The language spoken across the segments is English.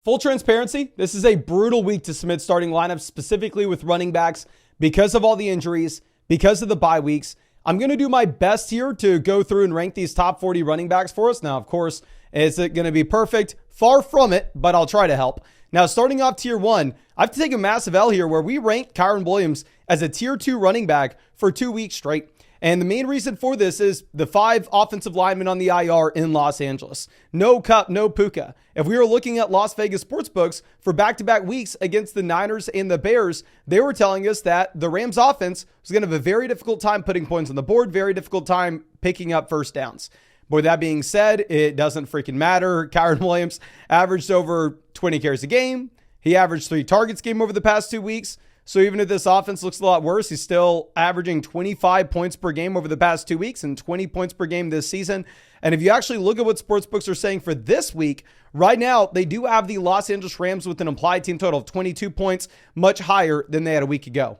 Full transparency, this is a brutal week to submit starting lineups, specifically with running backs, because of all the injuries, because of the bye weeks. I'm going to do my best here to go through and rank these top 40 running backs for us. Now, of course, is it going to be perfect? Far from it, but I'll try to help. Now, starting off tier 1, I have to take a massive L here where we ranked Kyren Williams as a tier 2 running back for 2 weeks straight. And the main reason for this is the 5 offensive linemen on the IR in Los Angeles. No Cup, no Puka. If we were looking at Las Vegas sportsbooks for back-to-back weeks against the Niners and the Bears, they were telling us that the Rams offense was going to have a very difficult time putting points on the board, very difficult time picking up first downs. But that being said, it doesn't freaking matter. Kyren Williams averaged over 20 carries a game. He averaged 3 targets a game over the past 2 weeks. So even if this offense looks a lot worse, he's still averaging 25 points per game over the past 2 weeks and 20 points per game this season. And if you actually look at what sportsbooks are saying for this week, right now, they do have the Los Angeles Rams with an implied team total of 22 points, much higher than they had a week ago.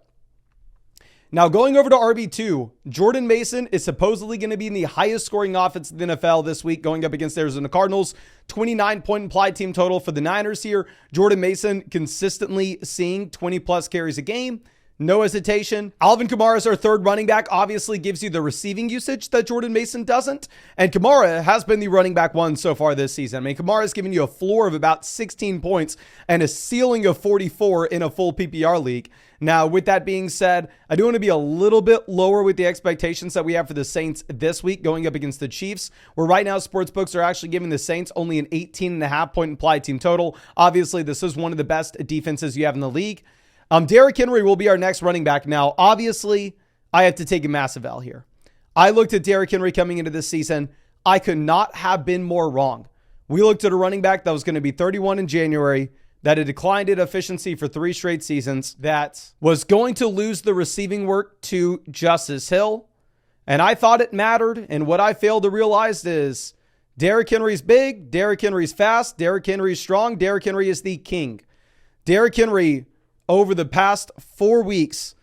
Now, going over to RB2, Jordan Mason is supposedly going to be in the highest scoring offense in the NFL this week, going up against the Arizona Cardinals. 29-point implied team total for the Niners here. Jordan Mason consistently seeing 20-plus carries a game. No hesitation. Alvin Kamara is our third running back. Obviously gives you the receiving usage that Jordan Mason doesn't. And Kamara has been the running back one so far this season. I mean, Kamara has given you a floor of about 16 points and a ceiling of 44 in a full PPR league. Now, with that being said, I do want to be a little bit lower with the expectations that we have for the Saints this week going up against the Chiefs, where right now sportsbooks are actually giving the Saints only an 18.5-point implied team total. Obviously, this is one of the best defenses you have in the league. Derrick Henry will be our next running back. Now, obviously, I have to take a massive L here. I looked at Derrick Henry coming into this season. I could not have been more wrong. We looked at a running back that was going to be 31 in January, that had declined in efficiency for 3 straight seasons, that was going to lose the receiving work to Justice Hill. And I thought it mattered. And what I failed to realize is Derrick Henry's big, Derrick Henry's fast, Derrick Henry's strong, Derrick Henry is the king. Derrick Henry, over the past 4 weeks,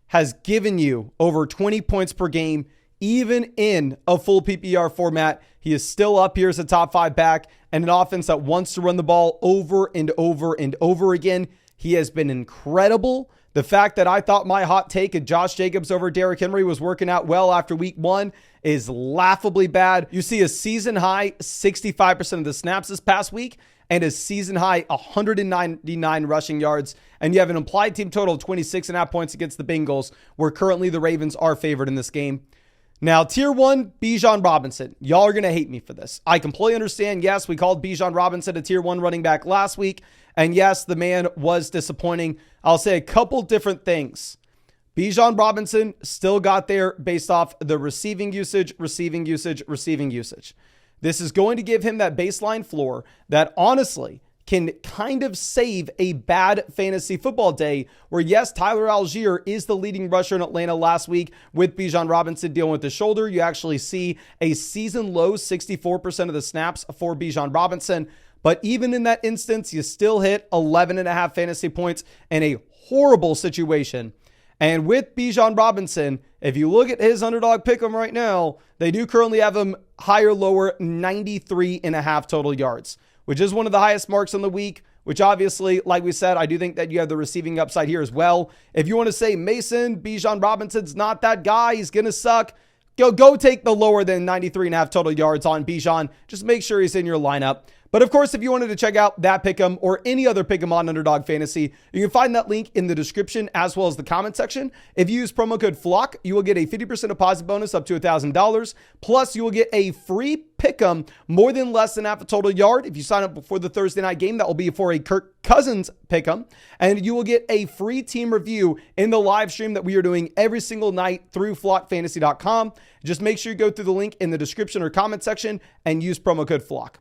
has given you over 20 points per game, even in a full PPR format. He is still up here as a top 5 back and an offense that wants to run the ball over and over and over again. He has been incredible. The fact that I thought my hot take of Josh Jacobs over Derrick Henry was working out well after week 1 is laughably bad. You see a season high 65% of the snaps this past week and a season high 199 rushing yards. And you have an implied team total of 26.5 points against the Bengals, where currently the Ravens are favored in this game. Now, tier 1, Bijan Robinson. Y'all are going to hate me for this. I completely understand. Yes, we called Bijan Robinson a tier 1 running back last week. And yes, the man was disappointing. I'll say a couple different things. Bijan Robinson still got there based off the receiving usage. This is going to give him that baseline floor that honestly can kind of save a bad fantasy football day where, yes, Tyler Algier is the leading rusher in Atlanta last week with Bijan Robinson dealing with the shoulder. You actually see a season low 64% of the snaps for Bijan Robinson. But even in that instance, you still hit 11.5 fantasy points in a horrible situation. And with Bijan Robinson, if you look at his underdog pick'em right now, they do currently have him higher, lower, 93.5 total yards, which is one of the highest marks on the week, which obviously, like we said, I do think that you have the receiving upside here as well. If you want to say Mason, Bijan Robinson's not that guy, he's going to suck, go take the lower than 93.5 total yards on Bijan. Just make sure he's in your lineup. But of course, if you wanted to check out that pick'em or any other pick'em on Underdog Fantasy, you can find that link in the description as well as the comment section. If you use promo code FLOCK, you will get a 50% deposit bonus up to $1,000. Plus, you will get a free pick'em more than less than half a total yard. If you sign up before the Thursday night game, that will be for a Kirk Cousins pick'em. And you will get a free team review in the live stream that we are doing every single night through flockfantasy.com. Just make sure you go through the link in the description or comment section and use promo code FLOCK.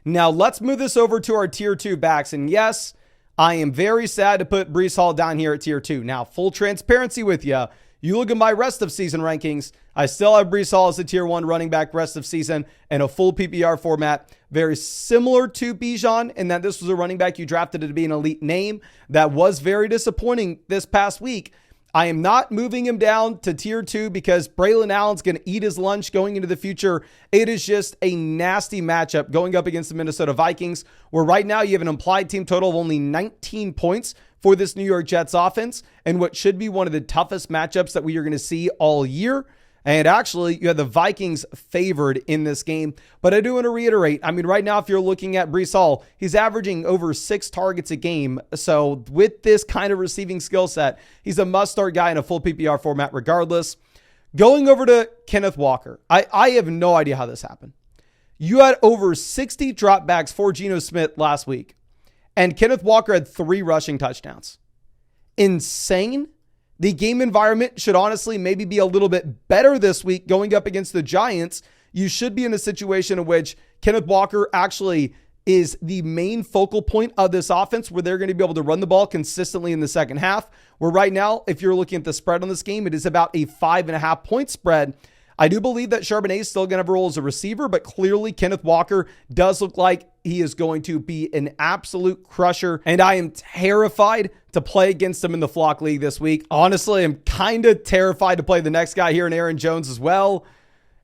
Now, let's move this over to our tier 2 backs. And yes, I am very sad to put Breece Hall down here at tier 2. Now, full transparency with you. You look at my rest of season rankings, I still have Breece Hall as a tier 1 running back rest of season in a full PPR format. Very similar to Bijan in that this was a running back you drafted to be an elite name that was very disappointing this past week. I am not moving him down to tier 2 because Braylon Allen's going to eat his lunch going into the future. It is just a nasty matchup going up against the Minnesota Vikings, where right now you have an implied team total of only 19 points for this New York Jets offense, and what should be one of the toughest matchups that we are going to see all year. And actually, you have the Vikings favored in this game. But I do want to reiterate, I mean, right now, if you're looking at Breece Hall, he's averaging over 6 targets a game. So with this kind of receiving skill set, he's a must-start guy in a full PPR format regardless. Going over to Kenneth Walker, I have no idea how this happened. You had over 60 dropbacks for Geno Smith last week, and Kenneth Walker had 3 rushing touchdowns. Insane. The game environment should honestly maybe be a little bit better this week going up against the Giants. You should be in a situation in which Kenneth Walker actually is the main focal point of this offense, where they're going to be able to run the ball consistently in the second half. Where right now, if you're looking at the spread on this game, it is about a 5.5 point spread. I do believe that Charbonnet is still going to have a role as a receiver, but clearly Kenneth Walker does look like he is going to be an absolute crusher, and I am terrified to play against him in the Flock League this week. Honestly, I'm kind of terrified to play the next guy here in Aaron Jones as well.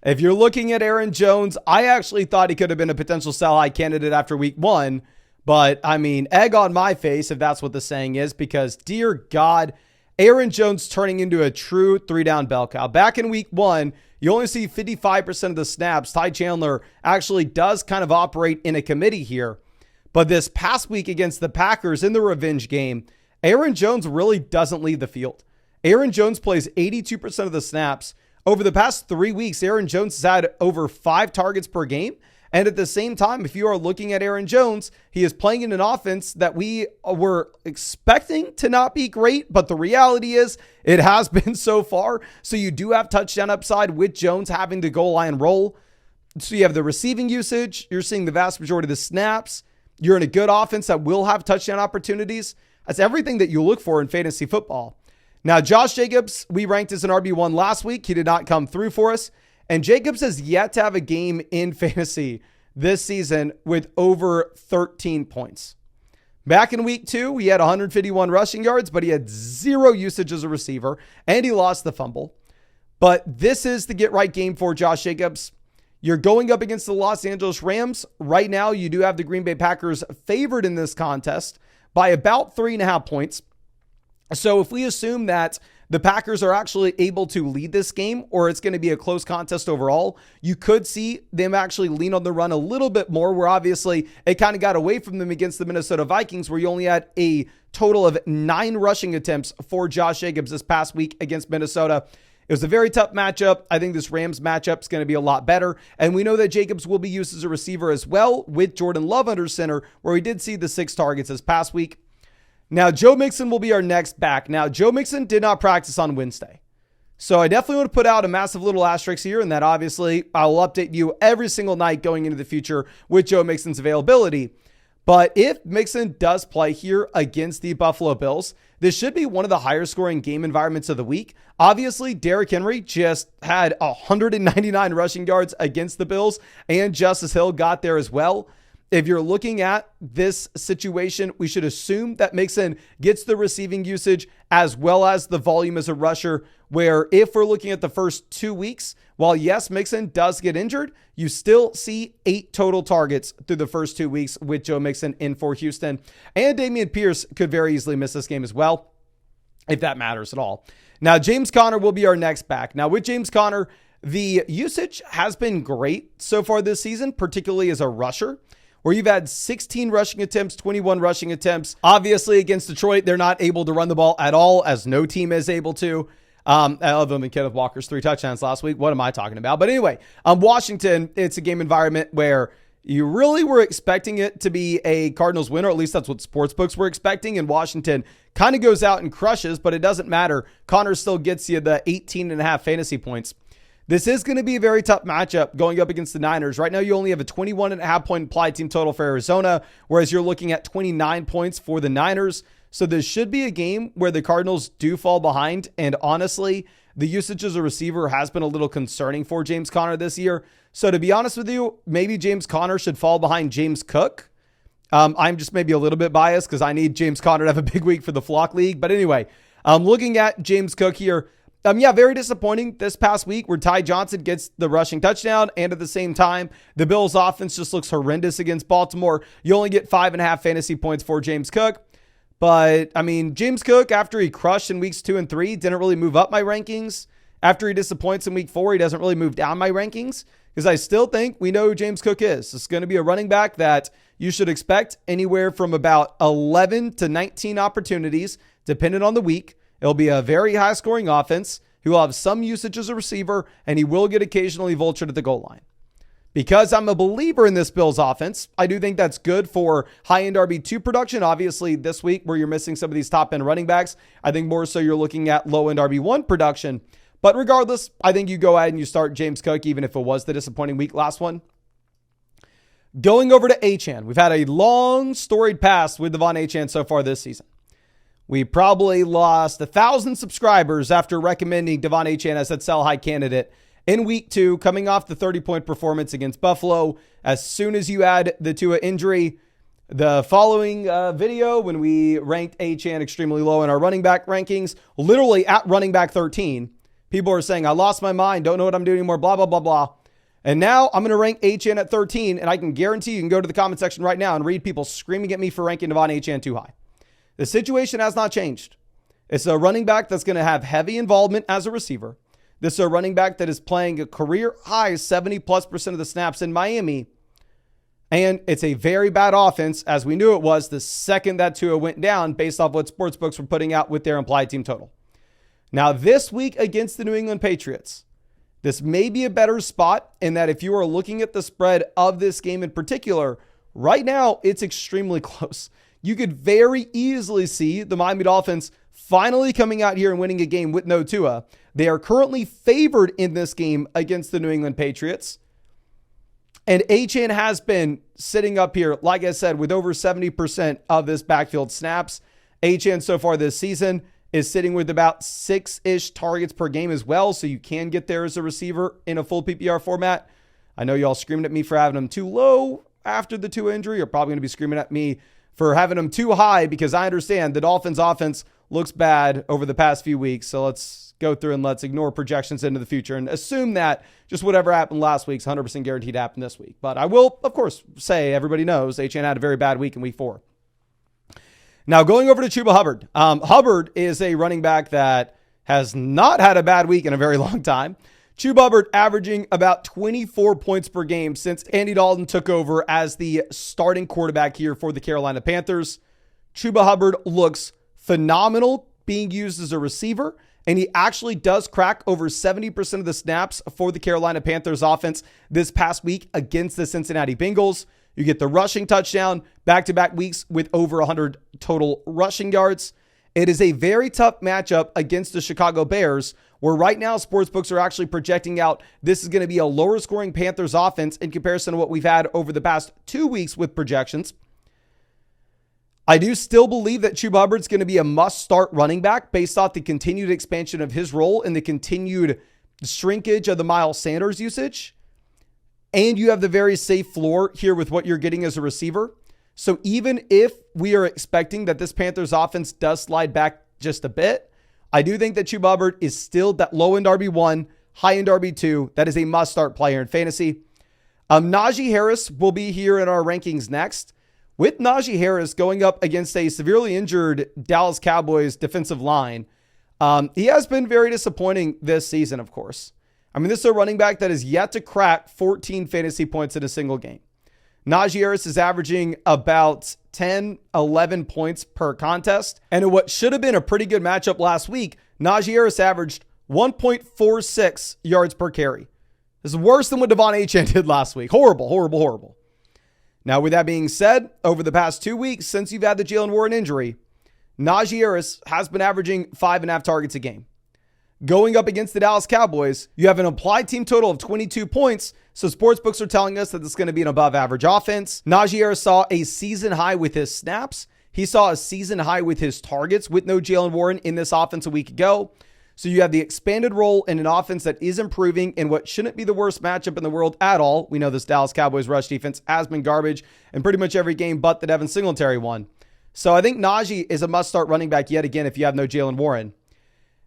If you're looking at Aaron Jones, I actually thought he could have been a potential sell-high candidate after week 1, but I mean, egg on my face, if that's what the saying is, because dear God, Aaron Jones turning into a true 3-down bell cow. Back in week 1, you only see 55% of the snaps. Ty Chandler actually does kind of operate in a committee here. But this past week against the Packers in the revenge game, Aaron Jones really doesn't leave the field. Aaron Jones plays 82% of the snaps. Over the past 3 weeks, Aaron Jones has had over 5 targets per game. And at the same time, if you are looking at Aaron Jones, he is playing in an offense that we were expecting to not be great, but the reality is it has been so far. So you do have touchdown upside with Jones having the goal line role. So you have the receiving usage. You're seeing the vast majority of the snaps. You're in a good offense that will have touchdown opportunities. That's everything that you look for in fantasy football. Now, Josh Jacobs, we ranked as an RB1 last week. He did not come through for us. And Jacobs has yet to have a game in fantasy this season with over 13 points. Back in week 2, he had 151 rushing yards, but he had 0 usage as a receiver, and he lost the fumble. But this is the get-right game for Josh Jacobs. You're going up against the Los Angeles Rams. Right now, you do have the Green Bay Packers favored in this contest by about 3.5 points. So if we assume that the Packers are actually able to lead this game, or it's going to be a close contest overall, you could see them actually lean on the run a little bit more, where obviously it kind of got away from them against the Minnesota Vikings, where you only had a total of 9 rushing attempts for Josh Jacobs this past week against Minnesota. It was a very tough matchup. I think this Rams matchup is going to be a lot better. And we know that Jacobs will be used as a receiver as well with Jordan Love under center, where we did see the 6 targets this past week. Now, Joe Mixon will be our next back. Now, Joe Mixon did not practice on Wednesday. So I definitely want to put out a massive little asterisk here, and that obviously I will update you every single night going into the future with Joe Mixon's availability. But if Mixon does play here against the Buffalo Bills, this should be one of the higher scoring game environments of the week. Obviously, Derrick Henry just had 199 rushing yards against the Bills, and Justice Hill got there as well. If you're looking at this situation, we should assume that Mixon gets the receiving usage as well as the volume as a rusher, where if we're looking at the first 2 weeks, while yes, Mixon does get injured, you still see 8 total targets through the first 2 weeks with Joe Mixon in for Houston. And Dameon Pierce could very easily miss this game as well, if that matters at all. Now, James Conner will be our next back. Now, with James Conner, the usage has been great so far this season, particularly as a rusher, where you've had 16 rushing attempts, 21 rushing attempts. Obviously, against Detroit, they're not able to run the ball at all, as no team is able to. Other than Kenneth Walker's 3 touchdowns last week. What am I talking about? But anyway, Washington, it's a game environment where you really were expecting it to be a Cardinals win, or at least that's what sportsbooks were expecting. And Washington kind of goes out and crushes, but it doesn't matter. Connor still gets you the 18.5 fantasy points. This is going to be a very tough matchup going up against the Niners. Right now, you only have a 21.5 point implied team total for Arizona, whereas you're looking at 29 points for the Niners. So this should be a game where the Cardinals do fall behind. And honestly, the usage as a receiver has been a little concerning for James Conner this year. So to be honest with you, maybe James Conner should fall behind James Cook. I'm just maybe a little bit biased because I need James Conner to have a big week for the Flock League. But anyway, Looking at James Cook here, yeah, very disappointing this past week where Ty Johnson gets the rushing touchdown, and at the same time, the Bills offense just looks horrendous against Baltimore. You only get 5.5 fantasy points for James Cook. But, I mean, James Cook, after he crushed in weeks 2 and 3, didn't really move up my rankings. After he disappoints in week 4, he doesn't really move down my rankings because I still think we know who James Cook is. It's going to be a running back that you should expect anywhere from about 11 to 19 opportunities, depending on the week. It'll be a very high-scoring offense. He will have some usage as a receiver, and he will get occasionally vultured at the goal line. Because I'm a believer in this Bills offense, I do think that's good for high-end RB2 production. Obviously, this week where you're missing some of these top-end running backs, I think more so you're looking at low-end RB1 production. But regardless, I think you go ahead and you start James Cook, even if it was the disappointing week last one. Going over to Achane, we've had a long, storied past with Devon Achane so far this season. We probably lost 1,000 subscribers after recommending Devon Achane as that sell-high candidate in week 2, coming off the 30-point performance against Buffalo. As soon as you add the Tua injury, the following video, when we ranked Achane extremely low in our running back rankings, literally at running back 13, people are saying, I lost my mind, don't know what I'm doing anymore, blah, blah, blah, blah. And now I'm going to rank Achane at 13, and I can guarantee you can go to the comment section right now and read people screaming at me for ranking Devon Achane too high. The situation has not changed. It's a running back that's going to have heavy involvement as a receiver. This is a running back that is playing a career high 70+% of the snaps in Miami. And it's a very bad offense, as we knew it was the second that Tua went down based off what sportsbooks were putting out with their implied team total. Now, this week against the New England Patriots, this may be a better spot in that if you are looking at the spread of this game in particular, right now it's extremely close. You could very easily see the Miami Dolphins finally coming out here and winning a game with no Tua. They are currently favored in this game against the New England Patriots. And Achane has been sitting up here, like I said, with over 70% of this backfield snaps. Achane so far this season is sitting with about 6-ish targets per game as well. So you can get there as a receiver in a full PPR format. I know y'all screaming at me for having him too low after the Tua injury. You're probably going to be screaming at me for having him too high because I understand the Dolphins offense looks bad over the past few weeks. So let's go through and let's ignore projections into the future and assume that just whatever happened last week's 100% guaranteed to happen this week. But I will, of course, say everybody knows Etienne had a very bad week in week 4. Now going over to Chuba Hubbard. Hubbard is a running back that has not had a bad week in a very long time. Chuba Hubbard averaging about 24 points per game since Andy Dalton took over as the starting quarterback here for the Carolina Panthers. Chuba Hubbard looks phenomenal being used as a receiver, and he actually does crack over 70% of the snaps for the Carolina Panthers offense this past week against the Cincinnati Bengals. You get the rushing touchdown back-to-back weeks with over 100 total rushing yards. It is a very tough matchup against the Chicago Bears, where right now sportsbooks are actually projecting out this is going to be a lower scoring Panthers offense in comparison to what we've had over the past 2 weeks with projections. I do still believe that Chuba Hubbard's going to be a must-start running back based off the continued expansion of his role and the continued shrinkage of the Miles Sanders usage. And you have the very safe floor here with what you're getting as a receiver. So even if we are expecting that this Panthers offense does slide back just a bit, I do think that Chuba Hubbard is still that low-end RB1, high-end RB2. That is a must-start player in fantasy. Najee Harris will be here in our rankings next. With Najee Harris going up against a severely injured Dallas Cowboys defensive line, he has been very disappointing this season, of course. I mean, this is a running back that is yet to crack 14 fantasy points in a single game. Najee Harris is averaging about 10, 11 points per contest. And in what should have been a pretty good matchup last week, Najee Harris averaged 1.46 yards per carry. This is worse than what Devon Achane did last week. Horrible, horrible, horrible. Now, with that being said, over the past 2 weeks since you've had the Jalen Warren injury, Najee Harris has been averaging 5.5 targets a game. Going up against the Dallas Cowboys, you have an implied team total of 22 points, so sportsbooks are telling us that this is going to be an above-average offense. Najee Harris saw a season high with his snaps. He saw a season high with his targets with no Jalen Warren in this offense a week ago. So you have the expanded role in an offense that is improving in what shouldn't be the worst matchup in the world at all. We know this Dallas Cowboys rush defense has been garbage in pretty much every game but the Devin Singletary one. So I think Najee is a must-start running back yet again if you have no Jalen Warren.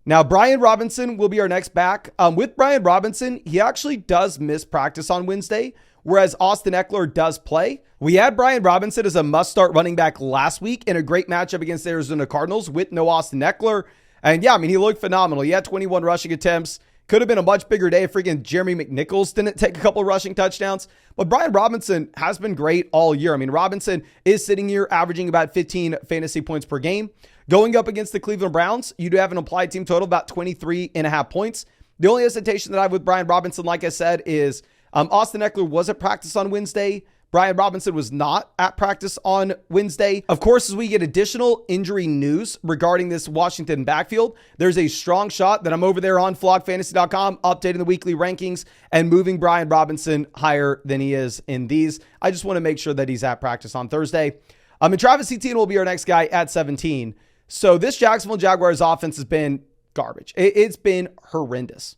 Now, Brian Robinson will be our next back. With Brian Robinson, he actually does miss practice on Wednesday, whereas Austin Eckler does play. We had Brian Robinson as a must-start running back last week in a great matchup against the Arizona Cardinals with no Austin Eckler. And yeah, I mean, he looked phenomenal. He had 21 rushing attempts. Could have been a much bigger day if freaking Jeremy McNichols didn't take a couple of rushing touchdowns. But Brian Robinson has been great all year. I mean, Robinson is sitting here averaging about 15 fantasy points per game. Going up against the Cleveland Browns, you do have an implied team total about 23.5 points. The only hesitation that I have with Brian Robinson, like I said, is Austin Eckler was at practice on Wednesday. Brian Robinson was not at practice on Wednesday. Of course, as we get additional injury news regarding this Washington backfield, there's a strong shot that I'm over there on flogfantasy.com updating the weekly rankings and moving Brian Robinson higher than he is in these. I just want to make sure that he's at practice on Thursday. And Travis Etienne will be our next guy at 17. So this Jacksonville Jaguars offense has been garbage. It's been horrendous.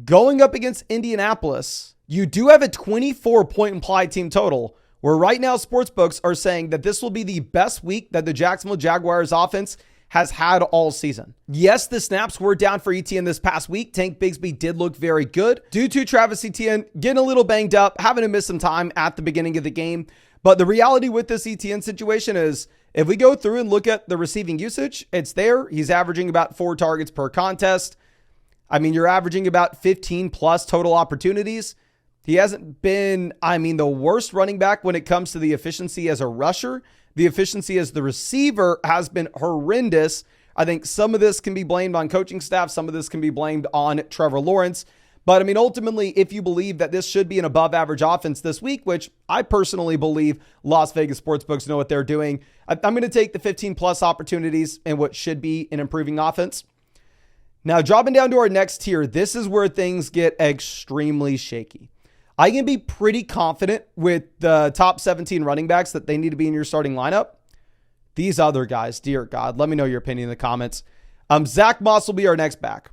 Going up against Indianapolis, you do have a 24-point implied team total, where right now sportsbooks are saying that this will be the best week that the Jacksonville Jaguars offense has had all season. Yes, the snaps were down for Etienne this past week. Tank Bigsby did look very good due to Travis Etienne getting a little banged up, having to miss some time at the beginning of the game. But the reality with this Etienne situation is, if we go through and look at the receiving usage, it's there. He's averaging about 4 targets per contest. I mean, you're averaging about 15 plus total opportunities. He hasn't been, the worst running back when it comes to the efficiency as a rusher. The efficiency as the receiver has been horrendous. I think some of this can be blamed on coaching staff. Some of this can be blamed on Trevor Lawrence. But ultimately, if you believe that this should be an above average offense this week, which I personally believe Las Vegas sportsbooks know what they're doing, I'm going to take the 15 plus opportunities in what should be an improving offense. Now, dropping down to our next tier, this is where things get extremely shaky. I can be pretty confident with the top 17 running backs that they need to be in your starting lineup. These other guys, dear God, let me know your opinion in the comments. Zach Moss will be our next back.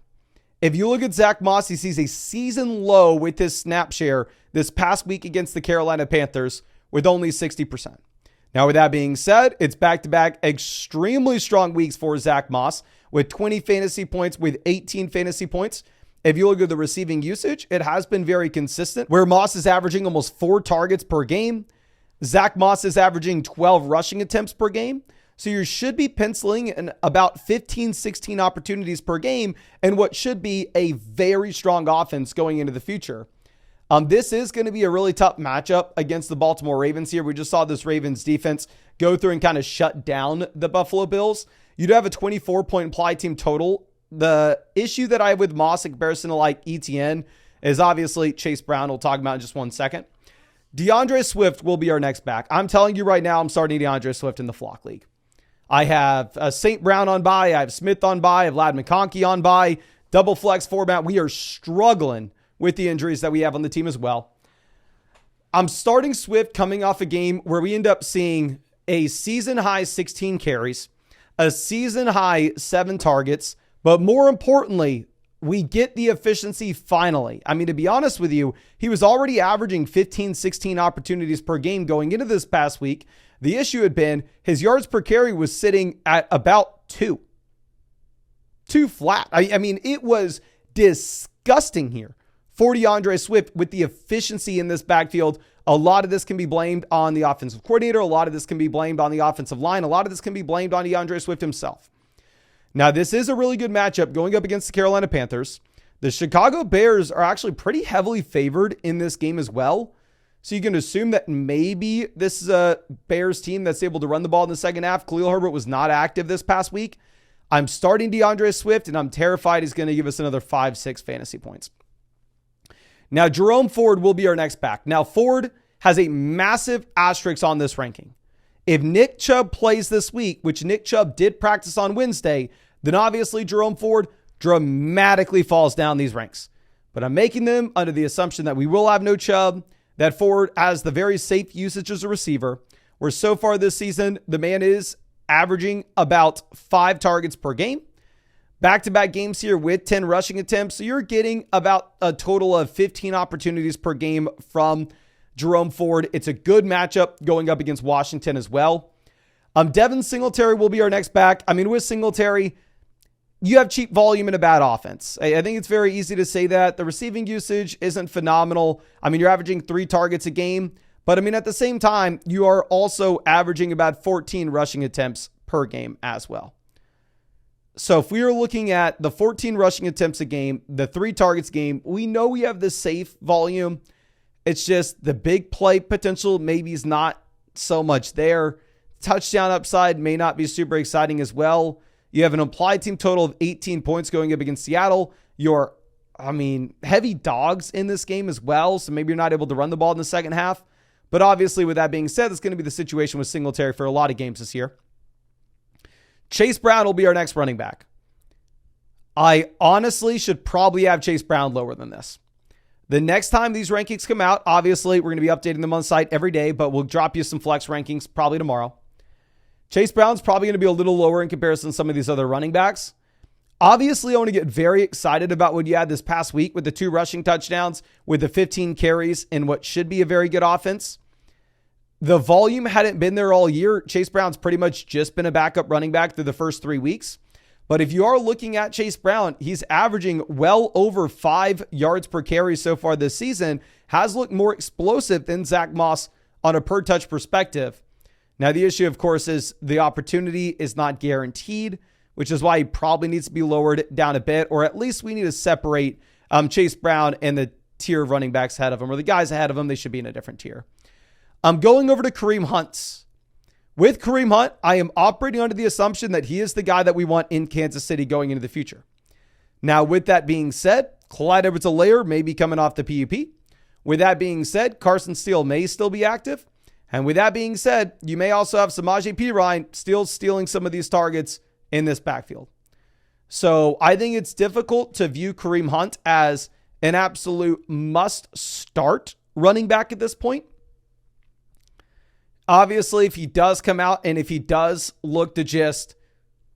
If you look at Zach Moss, he sees a season low with his snap share this past week against the Carolina Panthers with only 60%. Now, with that being said, it's back-to-back extremely strong weeks for Zach Moss with 20 fantasy points, with 18 fantasy points. If you look at the receiving usage, it has been very consistent, where Moss is averaging almost 4 targets per game. Zach Moss is averaging 12 rushing attempts per game. So you should be penciling in about 15, 16 opportunities per game and what should be a very strong offense going into the future. This is going to be a really tough matchup against the Baltimore Ravens here. We just saw this Ravens defense go through and kind of shut down the Buffalo Bills. You do have a 24-point implied team total. The issue that I have with Moss in comparison to like Etienne is obviously Chase Brown. We'll talk about in just one second. DeAndre Swift will be our next back. I'm telling you right now, I'm starting DeAndre Swift in the Flock League. I have St. Brown on bye. I have Smith on bye. I have Ladd McConkey on bye. Double flex format. We are struggling with the injuries that we have on the team as well. I'm starting Swift coming off a game where we end up seeing a season high 16 carries, a season high 7 targets, but more importantly, we get the efficiency finally. To be honest with you, he was already averaging 15, 16 opportunities per game going into this past week. The issue had been his yards per carry was sitting at about 2 flat. It was disgusting here for DeAndre Swift with the efficiency in this backfield. A lot of this can be blamed on the offensive coordinator. A lot of this can be blamed on the offensive line. A lot of this can be blamed on DeAndre Swift himself. Now, this is a really good matchup going up against the Carolina Panthers. The Chicago Bears are actually pretty heavily favored in this game as well. So you can assume that maybe this is a Bears team that's able to run the ball in the second half. Khalil Herbert was not active this past week. I'm starting DeAndre Swift, and I'm terrified he's going to give us another 5-6 fantasy points. Now, Jerome Ford will be our next back. Now, Ford has a massive asterisk on this ranking. If Nick Chubb plays this week, which Nick Chubb did practice on Wednesday, then obviously Jerome Ford dramatically falls down these ranks. But I'm making them under the assumption that we will have no Chubb, that Ford has the very safe usage as a receiver, where so far this season, the man is averaging about 5 targets per game. Back-to-back games here with 10 rushing attempts. So you're getting about a total of 15 opportunities per game from Jerome Ford. It's a good matchup going up against Washington as well. Devin Singletary will be our next back. I mean, with Singletary, you have cheap volume in a bad offense. I think it's very easy to say that. The receiving usage isn't phenomenal. I mean, you're averaging 3 targets a game, but I mean, at the same time, you are also averaging about 14 rushing attempts per game as well. So if we are looking at the 14 rushing attempts a game, the 3 targets game, we know we have the safe volume. It's just the big play potential maybe is not so much there. Touchdown upside may not be super exciting as well. You have an implied team total of 18 points going up against Seattle. You're, heavy dogs in this game as well. So maybe you're not able to run the ball in the second half. But obviously, with that being said, it's going to be the situation with Singletary for a lot of games this year. Chase Brown will be our next running back. I honestly should probably have Chase Brown lower than this. The next time these rankings come out, obviously, we're going to be updating them on the site every day, but we'll drop you some flex rankings probably tomorrow. Chase Brown's probably going to be a little lower in comparison to some of these other running backs. Obviously, I want to get very excited about what you had this past week with the 2 rushing touchdowns, with the 15 carries in what should be a very good offense. The volume hadn't been there all year. Chase Brown's pretty much just been a backup running back through the first 3 weeks. But if you are looking at Chase Brown, he's averaging well over 5 yards per carry so far this season, has looked more explosive than Zach Moss on a per touch perspective. Now, the issue, of course, is the opportunity is not guaranteed, which is why he probably needs to be lowered down a bit, or at least we need to separate Chase Brown and the tier of running backs ahead of him, or the guys ahead of him. They should be in a different tier. I'm going over to Kareem Hunt. With Kareem Hunt, I am operating under the assumption that he is the guy that we want in Kansas City going into the future. Now, with that being said, Clyde Edwards-Helaire may be coming off the PUP. With that being said, Carson Steele may still be active. And with that being said, you may also have Samaje Perine still stealing some of these targets in this backfield. So I think it's difficult to view Kareem Hunt as an absolute must-start running back at this point. Obviously, if he does come out and if he does look to just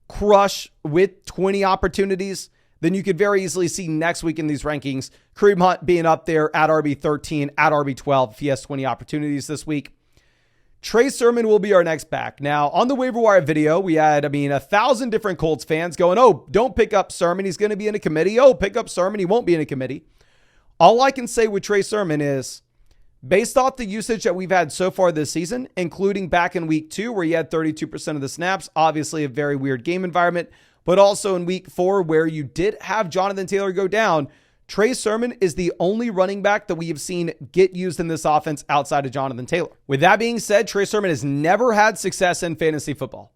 crush with 20 opportunities, then you could very easily see next week in these rankings, Kareem Hunt being up there at RB13, at RB12 if he has 20 opportunities this week. Trey Sermon will be our next back. Now, on the waiver wire video, we had, 1,000 different Colts fans going, oh, don't pick up Sermon. He's going to be in a committee. Oh, pick up Sermon. He won't be in a committee. All I can say with Trey Sermon is, based off the usage that we've had so far this season, including back in week 2, where he had 32% of the snaps, obviously a very weird game environment, but also in week 4, where you did have Jonathan Taylor go down, Trey Sermon is the only running back that we have seen get used in this offense outside of Jonathan Taylor. With that being said, Trey Sermon has never had success in fantasy football.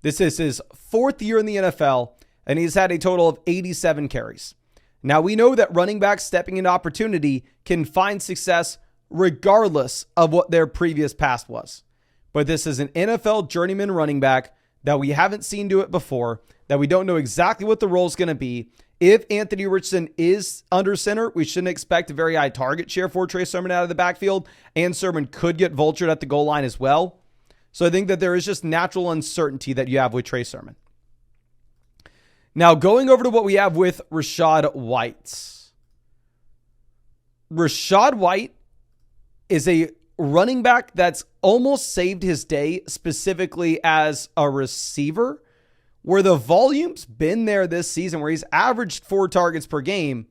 This is his 4th year in the NFL, and he's had a total of 87 carries. Now, we know that running backs stepping into opportunity can find success regardless of what their previous past was. But this is an NFL journeyman running back that we haven't seen do it before, that we don't know exactly what the role is going to be. If Anthony Richardson is under center, we shouldn't expect a very high target share for Trey Sermon out of the backfield, and Sermon could get vultured at the goal line as well. So I think that there is just natural uncertainty that you have with Trey Sermon. Now, going over to what we have with Rachaad White. Rachaad White is a running back that's almost saved his day, specifically as a receiver, where the volume's been there this season, where he's averaged 4 targets per game.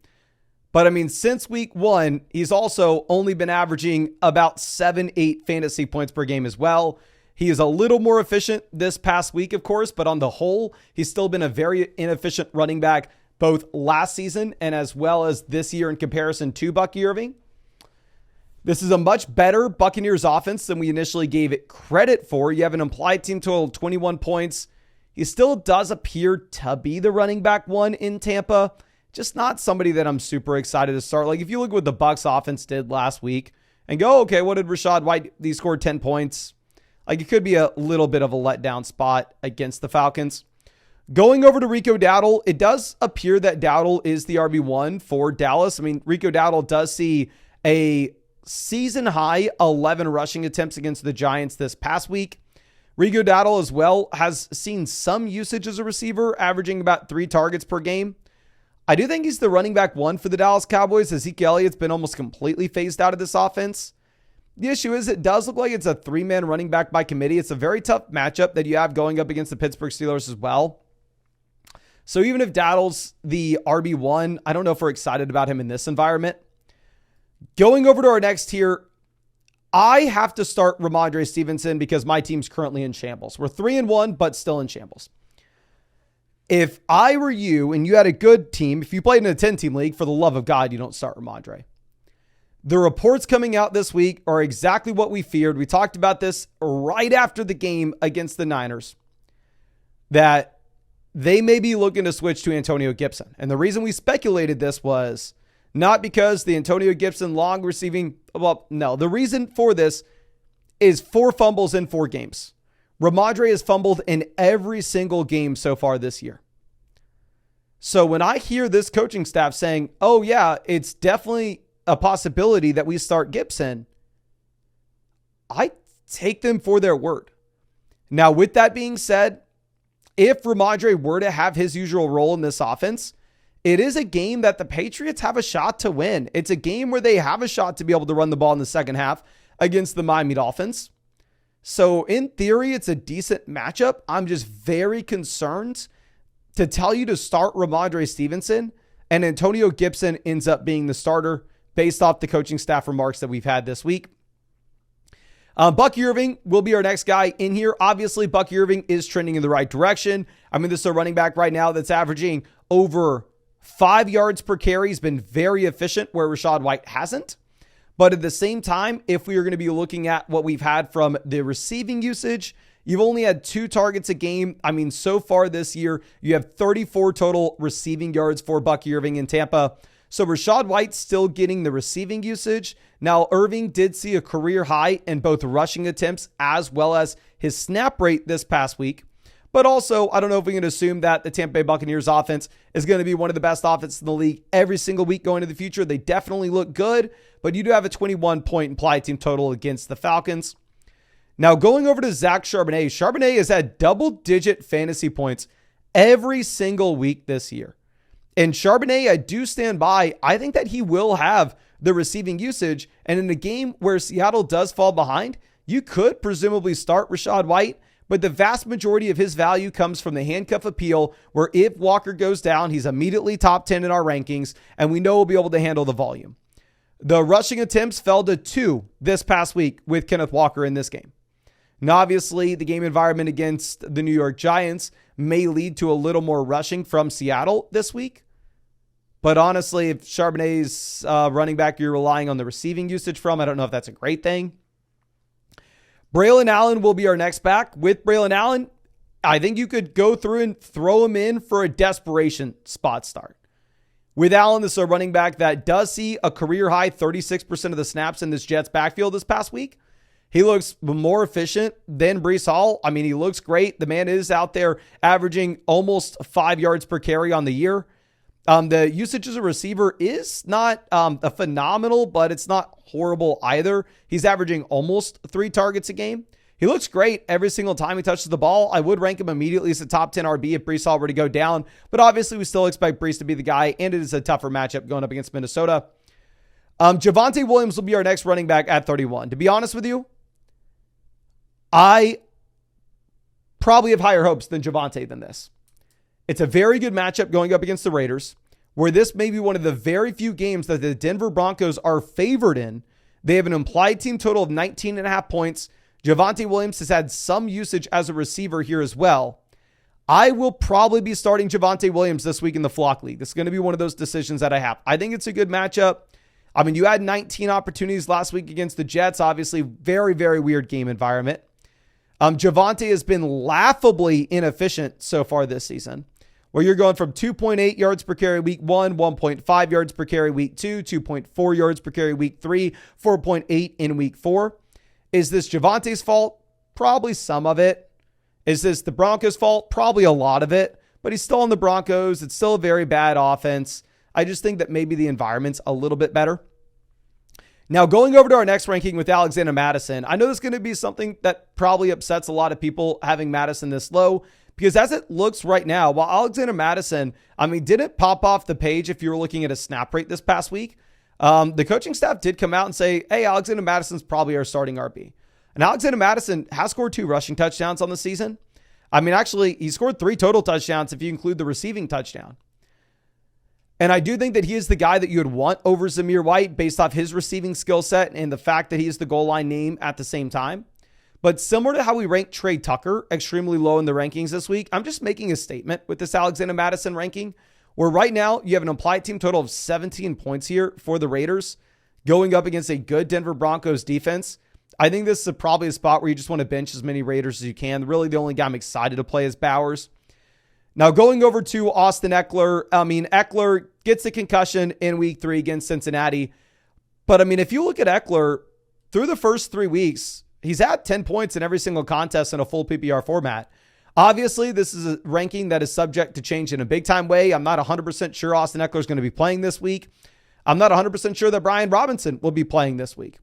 But since week 1, he's also only been averaging about 7-8 fantasy points per game as well. He is a little more efficient this past week, of course, but on the whole, he's still been a very inefficient running back, both last season and as well as this year in comparison to Bucky Irving. This is a much better Buccaneers offense than we initially gave it credit for. You have an implied team total of 21 points. He still does appear to be the running back 1 in Tampa. Just not somebody that I'm super excited to start. Like, if you look at what the Bucs offense did last week and go, okay, what did Rachaad White? He scored 10 points. Like, it could be a little bit of a letdown spot against the Falcons. Going over to Rico Dowdle, it does appear that Dowdle is the RB1 for Dallas. Rico Dowdle does see a season high 11 rushing attempts against the Giants this past week. Rico Dowdle as well has seen some usage as a receiver, averaging about 3 targets per game. I do think he's the running back 1 for the Dallas Cowboys. Ezekiel Elliott's been almost completely phased out of this offense. The issue is it does look like it's a 3-man running back by committee. It's a very tough matchup that you have going up against the Pittsburgh Steelers as well. So even if Dowdle's the RB1, I don't know if we're excited about him in this environment. Going over to our next tier, I have to start Ramondre Stevenson because my team's currently in shambles. We're 3-1, but still in shambles. If I were you and you had a good team, if you played in a 10-team league, for the love of God, you don't start Ramondre. The reports coming out this week are exactly what we feared. We talked about this right after the game against the Niners, that they may be looking to switch to Antonio Gibson. And the reason we speculated this was not because the Antonio Gibson long receiving, the reason for this is 4 fumbles in 4 games. Ramondre has fumbled in every single game so far this year. So when I hear this coaching staff saying, oh yeah, it's definitely a possibility that we start Gibson, I take them for their word. Now, with that being said, if Ramondre were to have his usual role in this offense, it is a game that the Patriots have a shot to win. It's a game where they have a shot to be able to run the ball in the second half against the Miami Dolphins. So in theory, it's a decent matchup. I'm just very concerned to tell you to start Ramondre Stevenson and Antonio Gibson ends up being the starter based off the coaching staff remarks that we've had this week. Bucky Irving will be our next guy in here. Obviously, Bucky Irving is trending in the right direction. I mean, this is a running back right now that's averaging over 5 yards per carry. He's been very efficient where Rachaad White hasn't. But at the same time, if we are going to be looking at what we've had from the receiving usage, you've only had 2 targets a game. I mean, so far this year, you have 34 total receiving yards for Bucky Irving in Tampa. So Rachaad White's still getting the receiving usage. Now, Irving did see a career high in both rushing attempts as well as his snap rate this past week. But also, I don't know if we can assume that the Tampa Bay Buccaneers offense is going to be one of the best offenses in the league every single week going into the future. They definitely look good, but you do have a 21-point implied team total against the Falcons. Now, going over to Zach Charbonnet. Charbonnet has had double-digit fantasy points every single week this year. And Charbonnet, I do stand by. I think that he will have the receiving usage. And in a game where Seattle does fall behind, you could presumably start Rachaad White. But the vast majority of his value comes from the handcuff appeal, where if Walker goes down, he's immediately top 10 in our rankings, and we know we'll be able to handle the volume. The rushing attempts fell to 2 this past week with Kenneth Walker in this game. Now, obviously, the game environment against the New York Giants may lead to a little more rushing from Seattle this week. But honestly, if Charbonnet's running back you're relying on the receiving usage from, I don't know if that's a great thing. Braylon Allen will be our next back. With Braylon Allen, I think you could go through and throw him in for a desperation spot start. With Allen, this is a running back that does see a career high 36% of the snaps in this Jets backfield this past week. He looks more efficient than Breece Hall. I mean, he looks great. The man is out there averaging almost 5 yards per carry on the year. The usage as a receiver is not a phenomenal, but it's not horrible either. He's averaging almost 3 targets a game. He looks great every single time he touches the ball. I would rank him immediately as a top 10 RB if Breece Hall were to go down, but obviously we still expect Breece to be the guy, and it is a tougher matchup going up against Minnesota. Javonte Williams will be our next running back at 31. To be honest with you, I probably have higher hopes than Javonte than this. It's a very good matchup going up against the Raiders, where this may be one of the very few games that the Denver Broncos are favored in. They have an implied team total of 19.5 points. Javonte Williams has had some usage as a receiver here as well. I will probably be starting Javonte Williams this week in the Flock League. This is going to be one of those decisions that I have. I think it's a good matchup. I mean, you had 19 opportunities last week against the Jets. Obviously, very, very weird game environment. Javonte has been laughably inefficient so far this season, where you're going from 2.8 yards per carry week 1, 1.5 yards per carry week 2, 2.4 yards per carry week 3, 4.8 in week 4. Is this Javonte's fault? Probably some of it. Is this the Broncos' fault? Probably a lot of it, but he's still on the Broncos. It's still a very bad offense. I just think that maybe the environment's a little bit better. Now, going over to our next ranking with Alexander Madison, I know this is going to be something that probably upsets a lot of people having Madison this low, because as it looks right now, while Alexander Madison, didn't pop off the page if you were looking at a snap rate this past week, The coaching staff did come out and say, hey, Alexander Madison's probably our starting RB. And Alexander Madison has scored 2 rushing touchdowns on the season. I mean, actually, he scored 3 total touchdowns if you include the receiving touchdown. And I do think that he is the guy that you would want over Zamir White based off his receiving skill set and the fact that he is the goal line name at the same time. But similar to how we ranked Trey Tucker extremely low in the rankings this week, I'm just making a statement with this Alexander Madison ranking, where right now you have an implied team total of 17 points here for the Raiders going up against a good Denver Broncos defense. I think this is probably a spot where you just want to bench as many Raiders as you can. Really, the only guy I'm excited to play is Bowers. Now, going over to Austin Eckler, Eckler gets a concussion in week 3 against Cincinnati. But, if you look at Eckler, through the first 3 weeks, he's had 10 points in every single contest in a full PPR format. Obviously, this is a ranking that is subject to change in a big-time way. I'm not 100% sure Austin Eckler is going to be playing this week. I'm not 100% sure that Brian Robinson will be playing this week.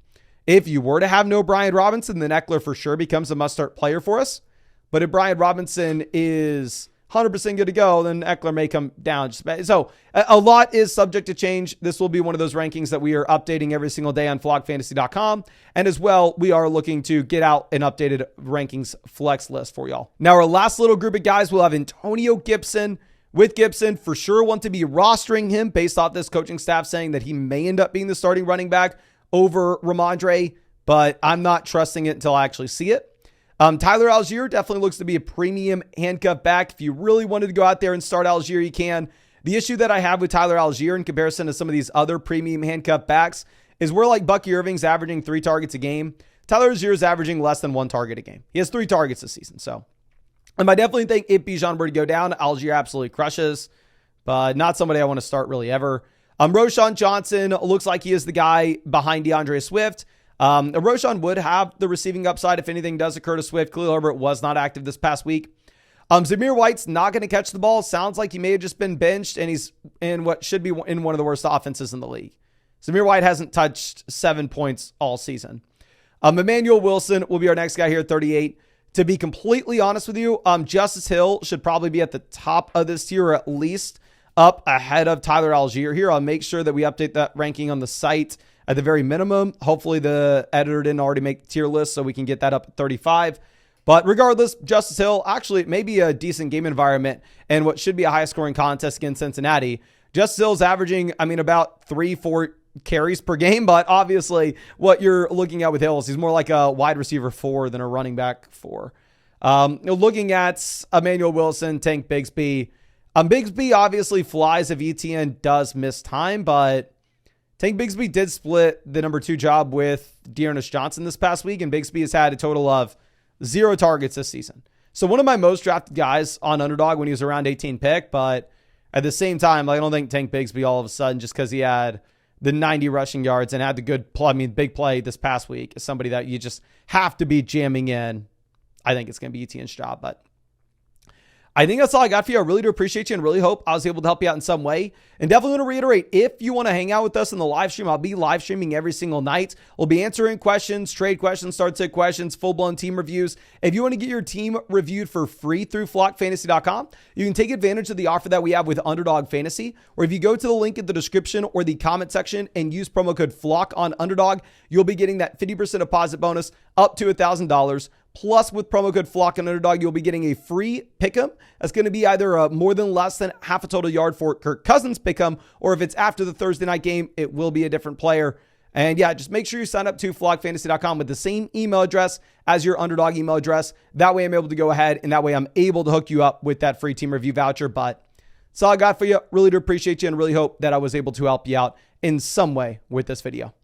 If you were to have no Brian Robinson, then Eckler for sure becomes a must-start player for us. But if Brian Robinson is 100% good to go, then Eckler may come down. So a lot is subject to change. This will be one of those rankings that we are updating every single day on flockfantasy.com. And as well, we are looking to get out an updated rankings flex list for y'all. Now, our last little group of guys will have Antonio Gibson. With Gibson, for sure want to be rostering him based off this coaching staff saying that he may end up being the starting running back over Ramondre, but I'm not trusting it until I actually see it. Tyler Algier definitely looks to be a premium handcuff back. If you really wanted to go out there and start Algier, you can. The issue that I have with Tyler Algier in comparison to some of these other premium handcuff backs is where like Bucky Irving's averaging 3 targets a game. Tyler Algier is averaging less than 1 target a game. He has 3 targets this season. So I definitely think if Bijan were to go down, Algier absolutely crushes, but not somebody I want to start really ever. Roschon Johnson looks like he is the guy behind DeAndre Swift. Roschon would have the receiving upside if anything does occur to Swift. Khalil Herbert was not active this past week. Zamir White's not going to catch the ball. Sounds like he may have just been benched, and he's in what should be in one of the worst offenses in the league. Zamir White hasn't touched 7 points all season. Emmanuel Wilson will be our next guy here at 38. To be completely honest with you, Justice Hill should probably be at the top of this tier, or at least up ahead of Tyler Algier here. I'll make sure that we update that ranking on the site at the very minimum. Hopefully the editor didn't already make the tier list so we can get that up at 35. But regardless, Justice Hill actually may be a decent game environment and what should be a high scoring contest against Cincinnati. Justice Hill's averaging, about 3-4 carries per game, but obviously what you're looking at with Hill is he's more like a wide receiver 4 than a running back 4. Looking at Emmanuel Wilson, Tank Bigsby. Bigsby obviously flies if Etienne does miss time, but Tank Bigsby did split the number 2 job with Dearness Johnson this past week, and Bigsby has had a total of 0 targets this season. So one of my most drafted guys on Underdog when he was around 18 pick, but at the same time, I don't think Tank Bigsby all of a sudden, just because he had the 90 rushing yards and had the good play, big play this past week, is somebody that you just have to be jamming in. I think it's going to be Etienne's job, but I think that's all I got for you. I really do appreciate you and really hope I was able to help you out in some way. And definitely want to reiterate, if you want to hang out with us in the live stream, I'll be live streaming every single night. We'll be answering questions, trade questions, start sit questions, full-blown team reviews. If you want to get your team reviewed for free through flockfantasy.com, you can take advantage of the offer that we have with Underdog Fantasy, or if you go to the link in the description or the comment section and use promo code FLOCK on Underdog, you'll be getting that 50% deposit bonus up to $1,000. Plus, with promo code FLOCK on Underdog, you'll be getting a free pick'em. That's going to be either more than less than half a total yard for Kirk Cousins pick'em, or if it's after the Thursday night game, it will be a different player. And yeah, just make sure you sign up to flockfantasy.com with the same email address as your Underdog email address. That way I'm able to go ahead, and that way I'm able to hook you up with that free team review voucher. But that's all I got for you. Really do appreciate you and really hope that I was able to help you out in some way with this video.